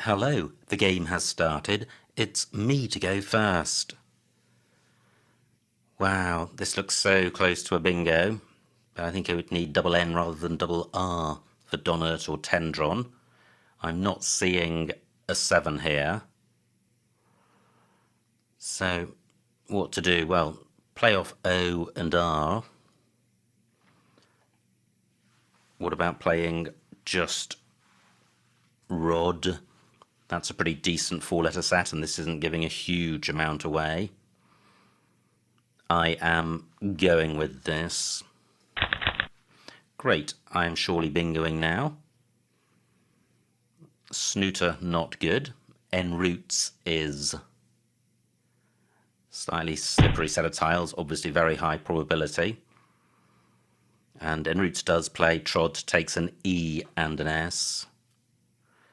Hello, the game has started. It's me to go first. Wow, this looks so close to a bingo, but I think I would need double N rather than double R for Donut or Tendron. I'm not seeing a 7 here. So, what to do? Well, play off O and R. What about playing just Rod? That's a pretty decent 4-letter set, and this isn't giving a huge amount away. I am going with this. Great, I am surely bingoing now. Snooter, not good. En routes is slightly slippery set of tiles, obviously very high probability. And en routes does play. Trod takes an E and an S.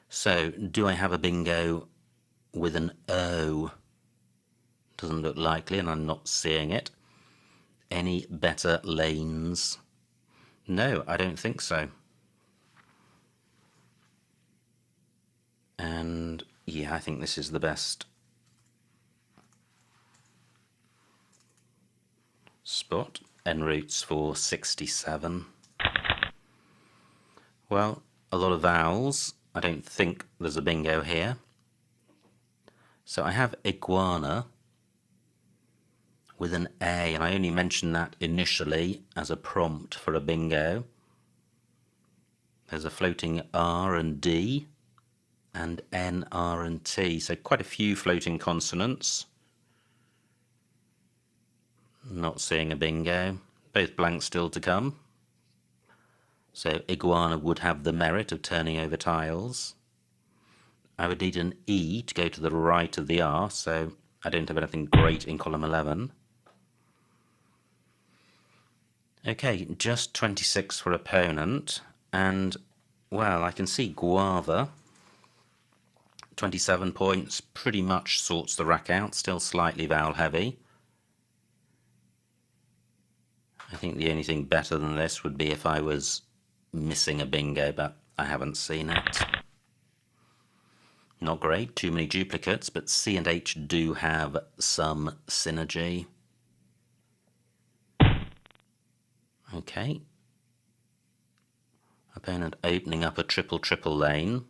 So, do I have a bingo with an O? Doesn't look likely, and I'm not seeing it. Any better lanes? No, I don't think so. And yeah, I think this is the best spot. En routes for 67. Well, a lot of vowels. I don't think there's a bingo here. So I have iguana with an A, and I only mentioned that initially as a prompt for a bingo. There's a floating R and D, and N, R and T, so quite a few floating consonants. Not seeing a bingo. Both blanks still to come. So iguana would have the merit of turning over tiles. I would need an E to go to the right of the R, so I don't have anything great in column 11. Okay, just 26 for opponent, and, well, I can see guava. 27 points, pretty much sorts the rack out, still slightly vowel heavy. I think the only thing better than this would be if I was missing a bingo, but I haven't seen it. Not great, too many duplicates, but C and H do have some synergy. Okay. Opponent opening up a triple lane.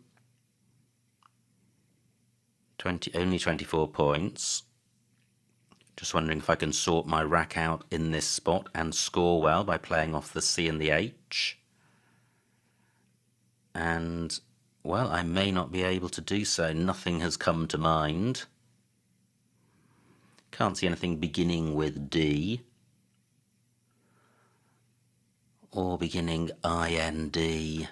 Only 24 points. Just wondering if I can sort my rack out in this spot and score well by playing off the C and the H. And, well, I may not be able to do so. Nothing has come to mind. Can't see anything beginning with D. Or beginning IND.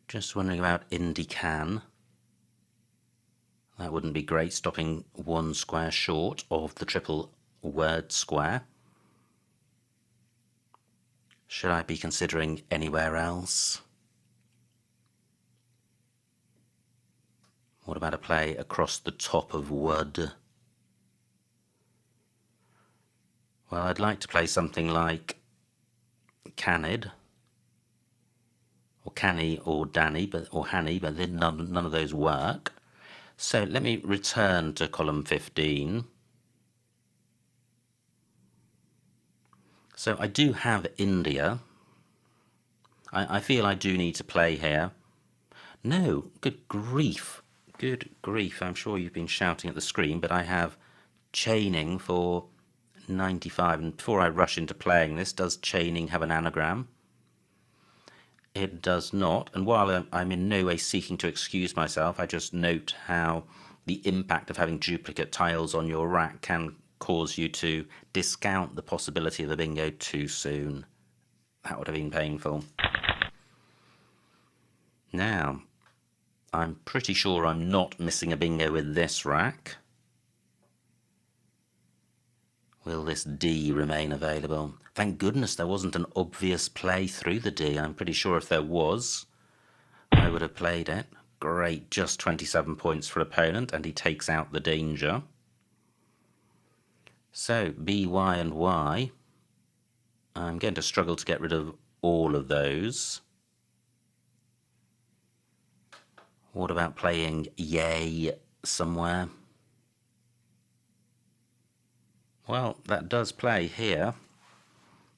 Just wondering about Indican. That wouldn't be great, stopping one square short of the triple word square. Should I be considering anywhere else? What about a play across the top of wood? Well, I'd like to play something like Canid, or Canny, or Danny, or Hanny, but then none of those work. So let me return to column 15. So I do have India. I feel I do need to play here. No, good grief. Good grief. I'm sure you've been shouting at the screen, but I have chaining for 95. And before I rush into playing this, does chaining have an anagram? It does not, and while I'm in no way seeking to excuse myself, I just note how the impact of having duplicate tiles on your rack can cause you to discount the possibility of a bingo too soon. That would have been painful. Now, I'm pretty sure I'm not missing a bingo with this rack. Will this D remain available? Thank goodness there wasn't an obvious play through the D. I'm pretty sure if there was, I would have played it. Great, just 27 points for opponent, and he takes out the danger. So, B, Y, and Y. I'm going to struggle to get rid of all of those. What about playing yay somewhere? Well, that does play here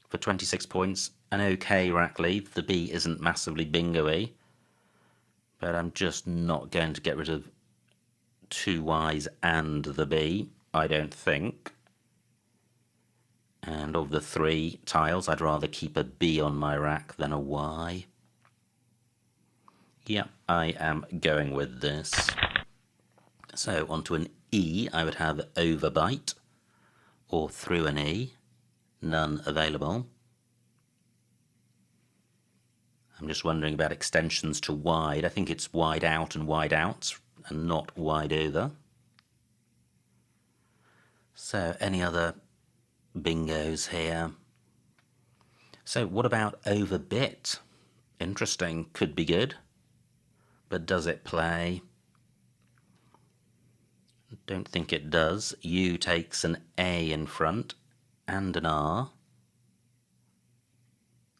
for 26 points. An okay rack lead. The B isn't massively bingo-y, but I'm just not going to get rid of 2 Ys and the B, I don't think. And of the 3 tiles, I'd rather keep a B on my rack than a Y. Yep, I am going with this. So onto an E, I would have overbite, or through an E, none available. I'm just wondering about extensions to wide. I think it's wide out and wide out, and not wide over. So any other bingos here? So what about overbit? Interesting, could be good, but does it play? Don't think it does. U takes an A in front and an R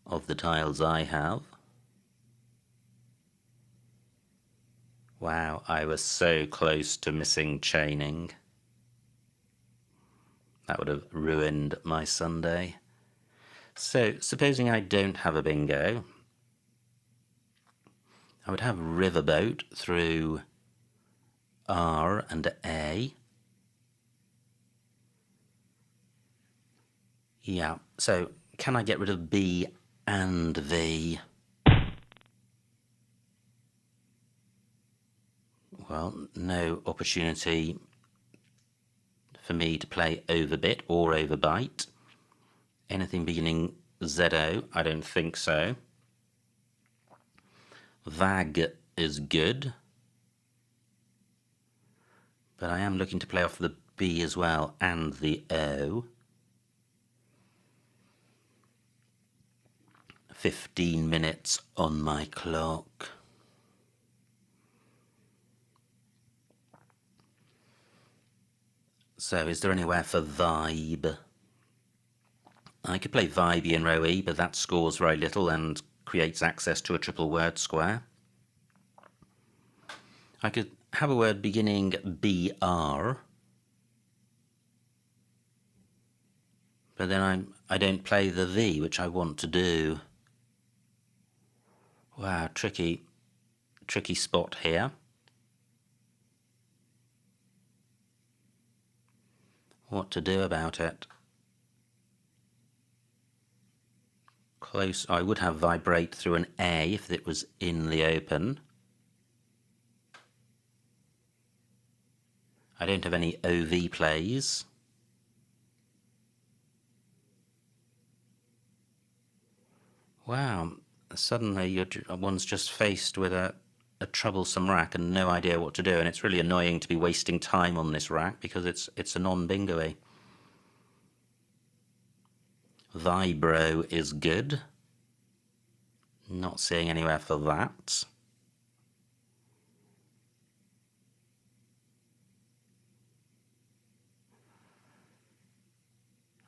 of the tiles I have. Wow, I was so close to missing chaining. That would have ruined my Sunday. So, supposing I don't have a bingo, I would have riverboat through R and A. Yeah, so can I get rid of B and V? Well, no opportunity for me to play overbit or overbite. Anything beginning ZO, I don't think so. VAG is good, but I am looking to play off the B as well and the O. 15 minutes on my clock. So is there anywhere for vibe? I could play vibey in row E, but that scores very little and creates access to a triple word square. I could have a word beginning BR, but then I don't play the V, which I want to do. Wow, tricky spot here. What to do about it? Close. I would have vibrate through an A if it was in the open. I don't have any OV plays. Wow, suddenly one's just faced with a troublesome rack and no idea what to do, and it's really annoying to be wasting time on this rack because it's a non-bingo-y. Vibro is good. Not seeing anywhere for that.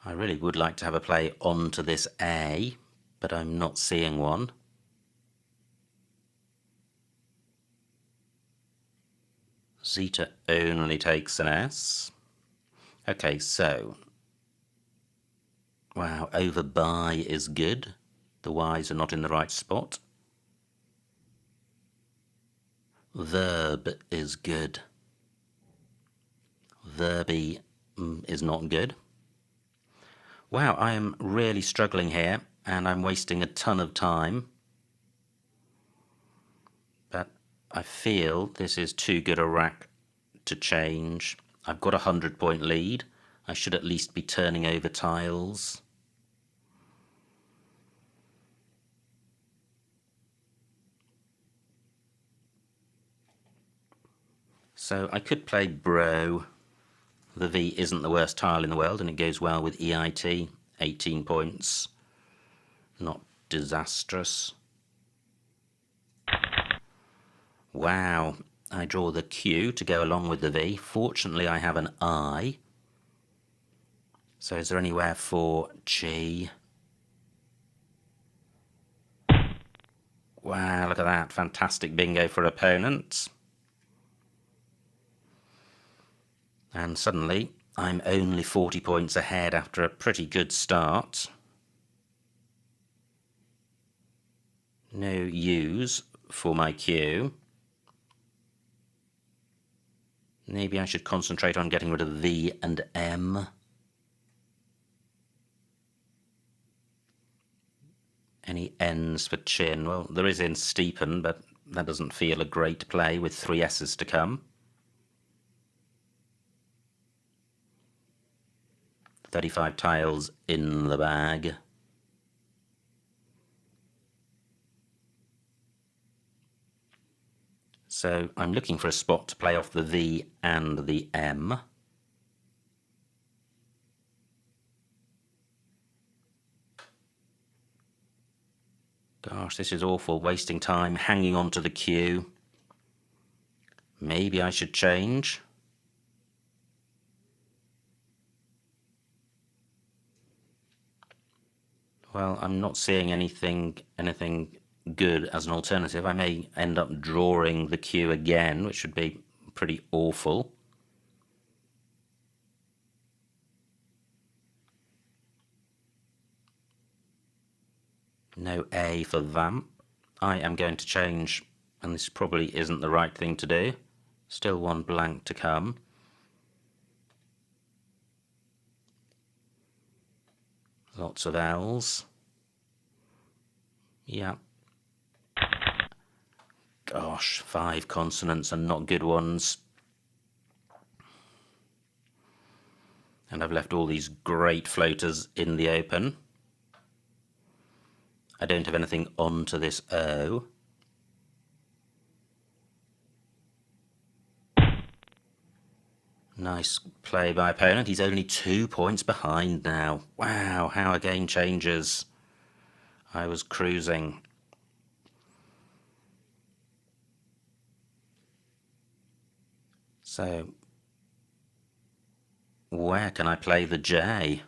I really would like to have a play onto this A, but I'm not seeing one. Zeta only takes an S. Okay, so wow, over by is good. The Y's are not in the right spot. Verb is good. Verby is not good. Wow, I am really struggling here, and I'm wasting a ton of time. But I feel this is too good a rack to change. I've got a 100-point lead. I should at least be turning over tiles. So I could play Bro. The V isn't the worst tile in the world, and it goes well with EIT. 18 points. Not disastrous. Wow, I draw the Q to go along with the V. Fortunately, I have an I. So is there anywhere for G? Wow, look at that. Fantastic bingo for opponents. And suddenly, I'm only 40 points ahead after a pretty good start. No U's for my cue. Maybe I should concentrate on getting rid of V and M. Any N's for chin? Well, there is in steepen, but that doesn't feel a great play with 3 S's to come. 35 tiles in the bag. So I'm looking for a spot to play off the V and the M. Gosh, this is awful, wasting time hanging on to the cue. Maybe I should change. Well, I'm not seeing anything good as an alternative. I may end up drawing the cue again, which would be pretty awful. No A for vamp. I am going to change, and this probably isn't the right thing to do. Still one blank to come. Lots of L's. Yeah. Gosh, 5 consonants and not good ones. And I've left all these great floaters in the open. I don't have anything onto this O. Nice play by opponent. He's only 2 points behind now. Wow, how a game changes. I was cruising. So, where can I play the J?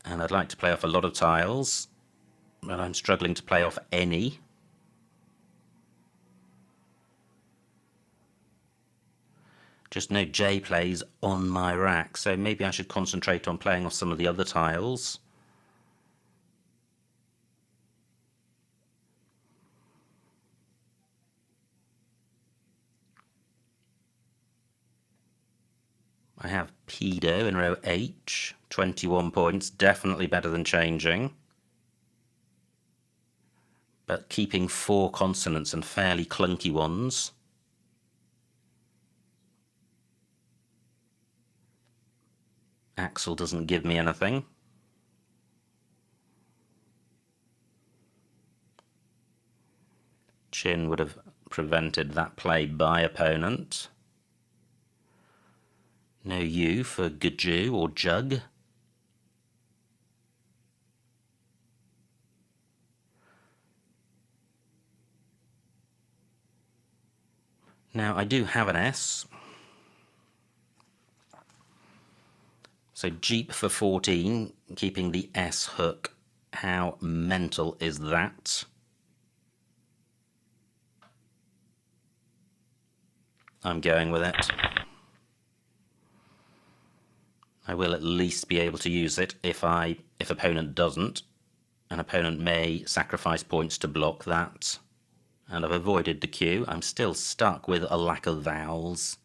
And I'd like to play off a lot of tiles, but I'm struggling to play off any. Just no J plays on my rack, so maybe I should concentrate on playing off some of the other tiles. I have pedo in row H, 21 points, definitely better than changing. But keeping 4 consonants and fairly clunky ones. Axel doesn't give me anything. Chin would have prevented that play by opponent. No U for Gaju or Jug. Now I do have an S. So Jeep for 14, keeping the S hook. How mental is that? I'm going with it. I will at least be able to use it if opponent doesn't. An opponent may sacrifice points to block that. And I've avoided the cue. I'm still stuck with a lack of vowels.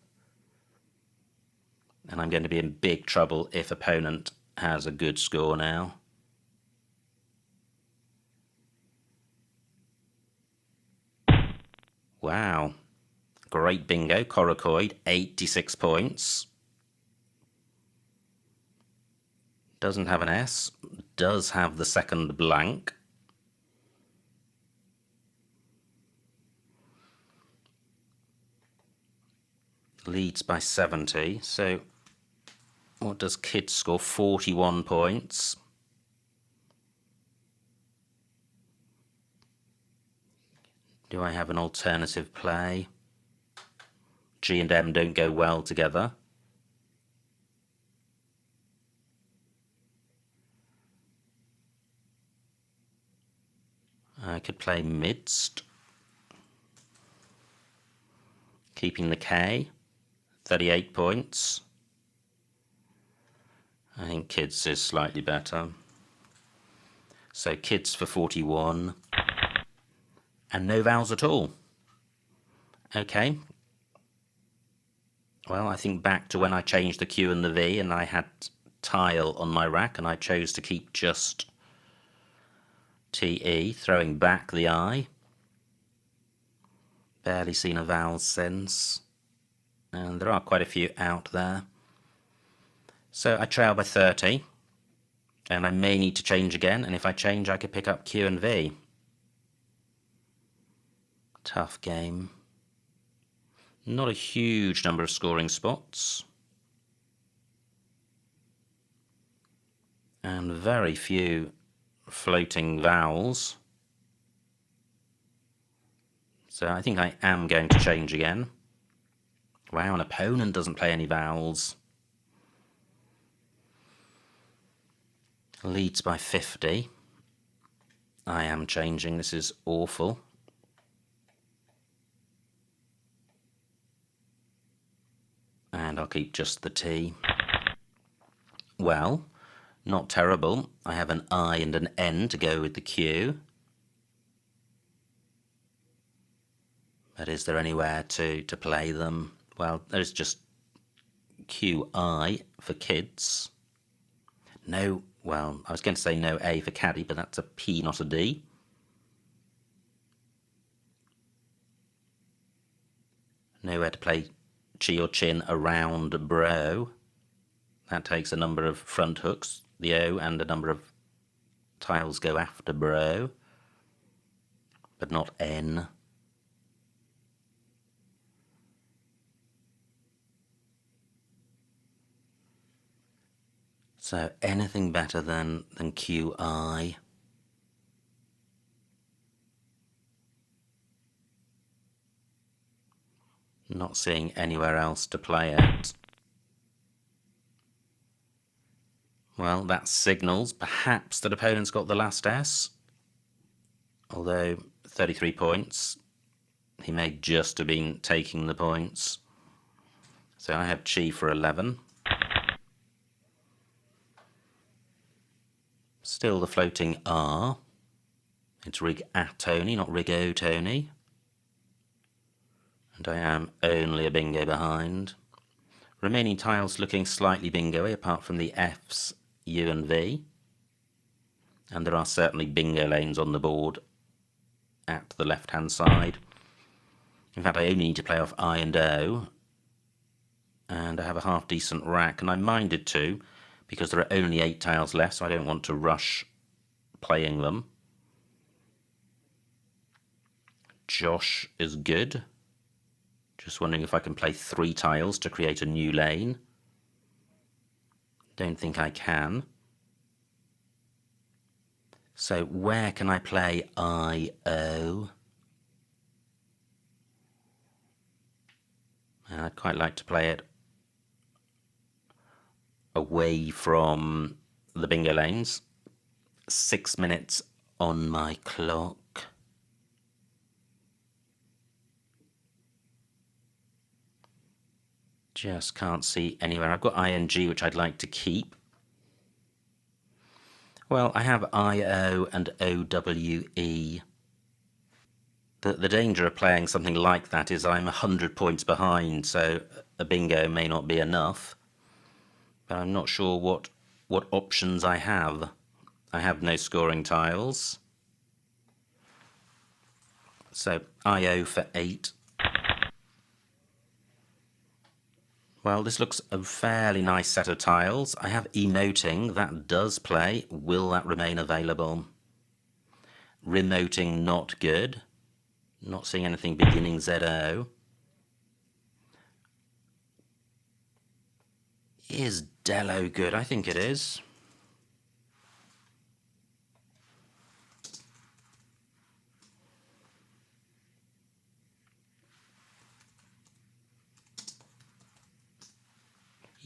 And I'm going to be in big trouble if opponent has a good score now. Wow. Great bingo, Coracoid, 86 points. Doesn't have an S, does have the second blank. Leads by 70, so what does Kid score? 41 points. Do I have an alternative play? G and M don't go well together. I could play midst, keeping the K, 38 points. I think kids is slightly better. So kids for 41, and no vowels at all. Okay. Well, I think back to when I changed the Q and the V and I had tile on my rack and I chose to keep just TE, throwing back the I. Barely seen a vowel since, and there are quite a few out there. So I trail by 30, and I may need to change again, and if I change I could pick up Q and V. Tough game. Not a huge number of scoring spots, and very few floating vowels. So I think I am going to change again. Wow, an opponent doesn't play any vowels. Leads by 50. I am changing, this is awful. And I'll keep just the T. Well, not terrible. I have an I and an N to go with the Q. But is there anywhere to play them? Well, there's just QI for kids. No, well, I was going to say no A for caddy, but that's a P, not a D. Nowhere to play chi or chin around bro. That takes a number of front hooks, the O, and a number of tiles go after bro, but not N. So anything better than QI. Not seeing anywhere else to play it. Well, that signals perhaps that opponent's got the last S. Although 33 points, he may just have been taking the points. So I have chi for 11. Still the floating R. It's rig-a-Tony, not rig-o-Tony. And I am only a bingo behind. Remaining tiles looking slightly bingo-y, apart from the Fs, U and V. And there are certainly bingo lanes on the board at the left-hand side. In fact, I only need to play off I and O. And I have a half-decent rack, and I'm minded to, because there are only 8 tiles left, so I don't want to rush playing them. Josh is good. Just wondering if I can play 3 tiles to create a new lane. Don't think I can. So where can I play I-O? I'd quite like to play it away from the bingo lanes. 6 minutes on my clock. Just can't see anywhere. I've got ING, which I'd like to keep. Well, I have IO and OWE. The danger of playing something like that is I'm 100 points behind, so a bingo may not be enough. But I'm not sure what options I have. I have no scoring tiles. So IO for 8. Well, this looks a fairly nice set of tiles. I have emoting, that does play. Will that remain available? Remoting, not good. Not seeing anything beginning ZO. Is Dello good? I think it is.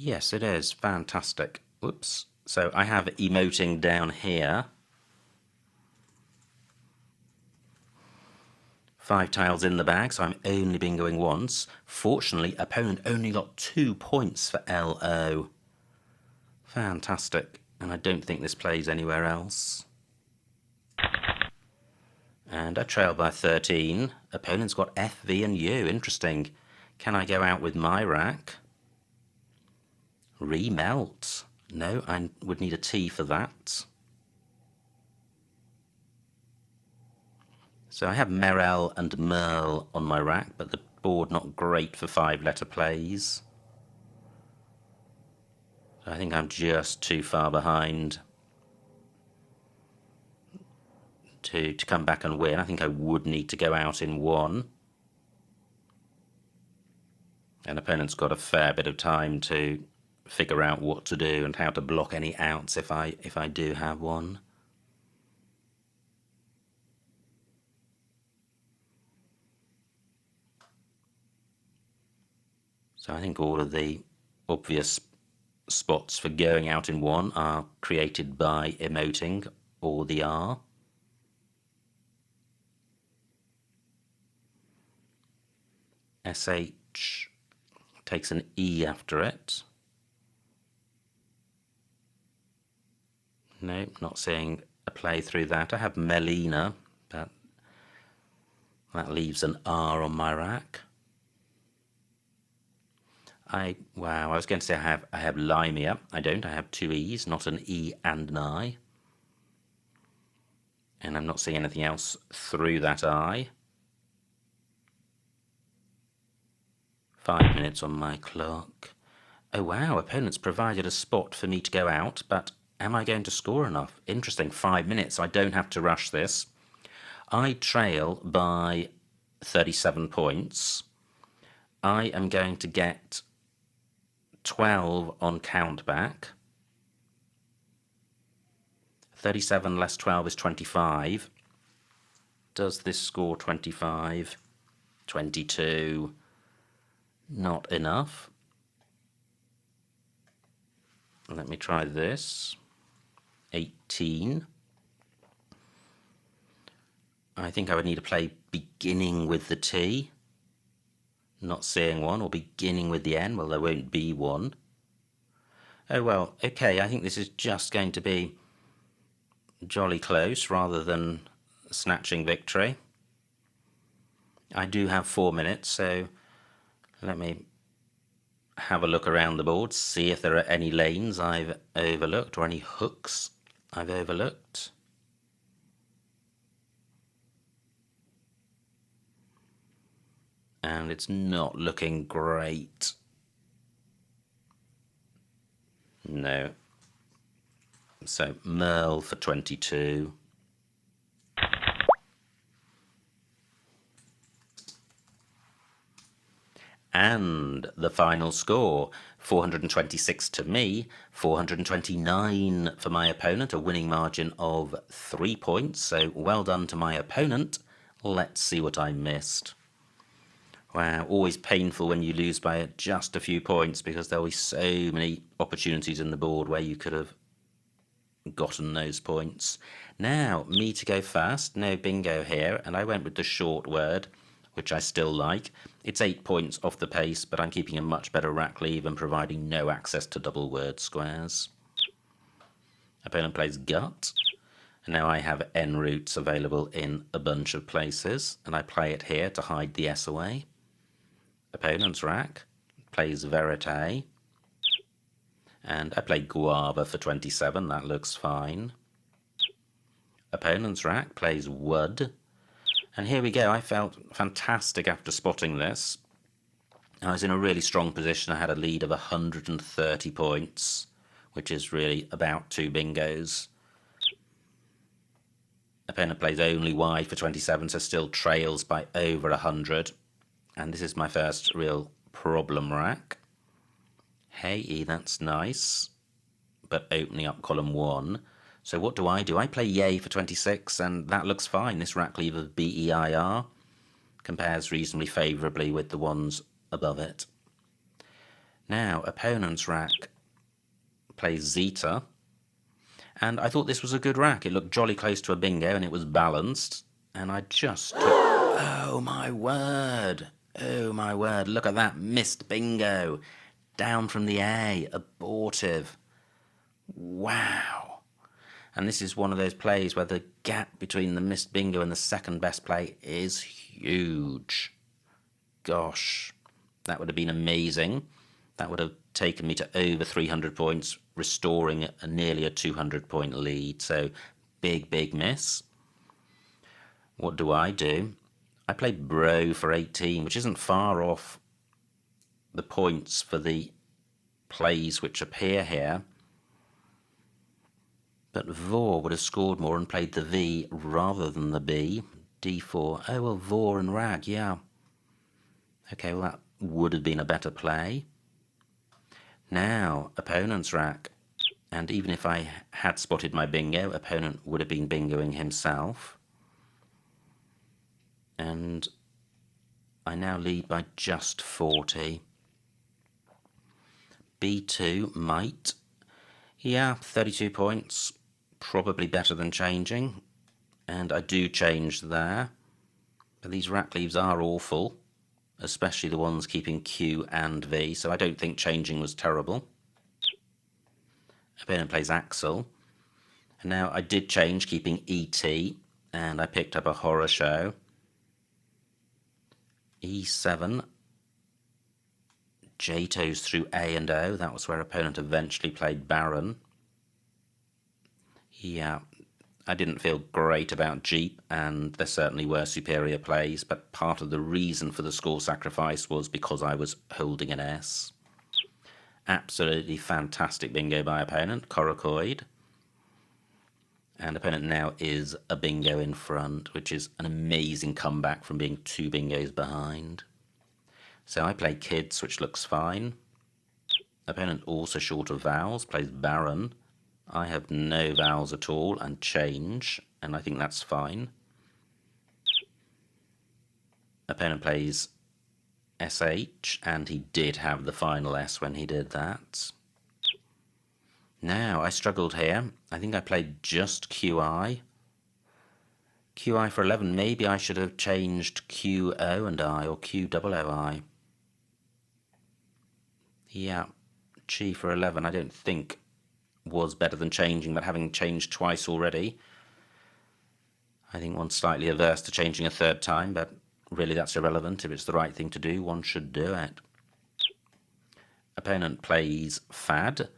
Yes, it is. Fantastic. Whoops. So I have emoting down here. 5 tiles in the bag, so I'm only bingoing once. Fortunately, opponent only got 2 points for LO. Fantastic. And I don't think this plays anywhere else. And I trail by 13. Opponent's got F, V and U. Interesting. Can I go out with my rack? Remelt. No, I would need a T for that. So I have Merel and Merle on my rack, but the board not great for 5-letter plays. So I think I'm just too far behind to come back and win. I think I would need to go out in 1. And opponent's got a fair bit of time to figure out what to do and how to block any outs if I do have one. So I think all of the obvious spots for going out in 1 are created by emoting or the R. SH takes an E after it. No, not seeing a play through that. I have Melina, but that leaves an R on my rack. I was going to say I have Limea. I don't. I have 2 E's, not an E and an I. And I'm not seeing anything else through that I. 5 minutes on my clock. Oh wow, opponent's provided a spot for me to go out, but am I going to score enough? Interesting, 5 minutes. I don't have to rush this. I trail by 37 points. I am going to get 12 on countback. 37 less 12 is 25. Does this score 25? 22. Not enough. Let me try this. 18. I think I would need to play beginning with the T. Not seeing one, or beginning with the N. Well, there won't be one. Oh well, okay, I think this is just going to be jolly close rather than snatching victory. I do have 4 minutes, so let me have a look around the board, see if there are any lanes I've overlooked or any hooks I've overlooked. And it's not looking great. No. So Merle for 22. And the final score, 426 to me, 429 for my opponent, a winning margin of 3 points. So well done to my opponent. Let's see what I missed. Wow, always painful when you lose by just a few points because there'll be so many opportunities in the board where you could have gotten those points. Now, me to go first, no bingo here, and I went with the short word, which I still like. It's 8 points off the pace, but I'm keeping a much better rack leave and providing no access to double word squares. Opponent plays gut, and now I have N roots available in a bunch of places, and I play it here to hide the S away. Opponent's rack plays verite, and I play guava for 27, that looks fine. Opponent's rack plays wood, and here we go. I felt fantastic after spotting this. I was in a really strong position. I had a lead of 130 points, which is really about 2 bingos. Opponent plays only Y for 27, so still trails by over 100. And this is my first real problem rack. Hey, that's nice, but opening up column 1. So what do? I play yay for 26, and that looks fine. This rack leave of BEIR compares reasonably favourably with the ones above it. Now, opponent's rack plays zeta, and I thought this was a good rack. It looked jolly close to a bingo, and it was balanced, and I just took... Oh my word. Oh my word. Look at that. Missed bingo. Down from the A. Abortive. Wow. And this is one of those plays where the gap between the missed bingo and the second best play is huge. Gosh, that would have been amazing. That would have taken me to over 300 points, restoring nearly a 200-point lead. So big miss. What do? I play Bro for 18, which isn't far off the points for the plays which appear here. But Vor would have scored more and played the V rather than the B. D4. Oh, well, Vor and Rag, yeah. Okay, well, that would have been a better play. Now, opponent's rack. And even if I had spotted my bingo, opponent would have been bingoing himself. And I now lead by just 40. B2 might. Yeah, 32 points. Probably better than changing. And I do change there. But these rack leaves are awful, especially the ones keeping Q and V, so I don't think changing was terrible. Opponent plays Axel. And now I did change, keeping ET, and I picked up a horror show. E7. J-toes through A and O. That was where opponent eventually played Baron. Yeah, I didn't feel great about Jeep, and there certainly were superior plays, but part of the reason for the score sacrifice was because I was holding an S. Absolutely fantastic bingo by opponent, Coracoid. And opponent now is a bingo in front, which is an amazing comeback from being 2 bingos behind. So I play Kids, which looks fine. Opponent also short of vowels, plays Baron. I have no vowels at all and change, and I think that's fine. Opponent plays SH, and he did have the final S when he did that. Now, I struggled here. I think I played just QI. QI for 11. Maybe I should have changed QO and I, or QOOI. Yeah, Chi for 11 I don't think was better than changing, but having changed twice already, I think one's slightly averse to changing a third time, but really that's irrelevant. If it's the right thing to do, one should do it. Opponent plays Fad,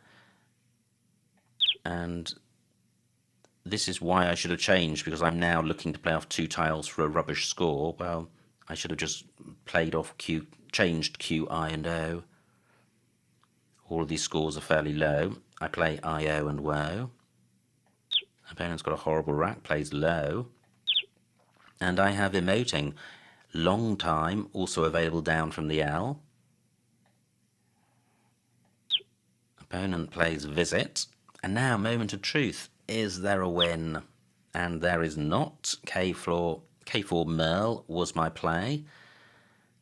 and this is why I should have changed, because I'm now looking to play off 2 tiles for a rubbish score. Well, I should have just played off changed Q, I and O. All of these scores are fairly low. I play IO and Woe. Opponent's got a horrible rack, plays low. And I have emoting. Long time, also available down from the L. Opponent plays Visit. And now, moment of truth. Is there a win? And there is not. K4 Merle was my play.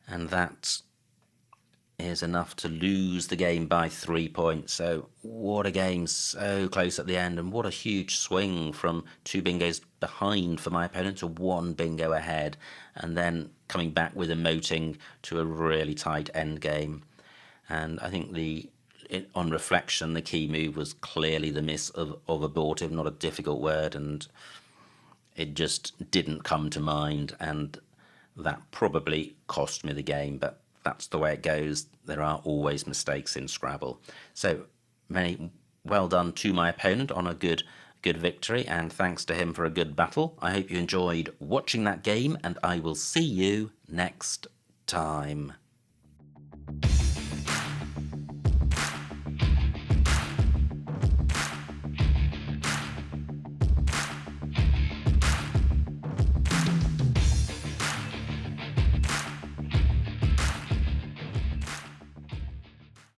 And that is enough to lose the game by 3 points. So what a game, so close at the end, and what a huge swing from 2 bingos behind for my opponent to 1 bingo ahead, and then coming back with emoting to a really tight end game. And I think on reflection, the key move was clearly the miss of abortive, not a difficult word, and it just didn't come to mind, and that probably cost me the game, but that's the way it goes. There are always mistakes in Scrabble. So well done to my opponent on a good victory, and thanks to him for a good battle. I hope you enjoyed watching that game, and I will see you next time.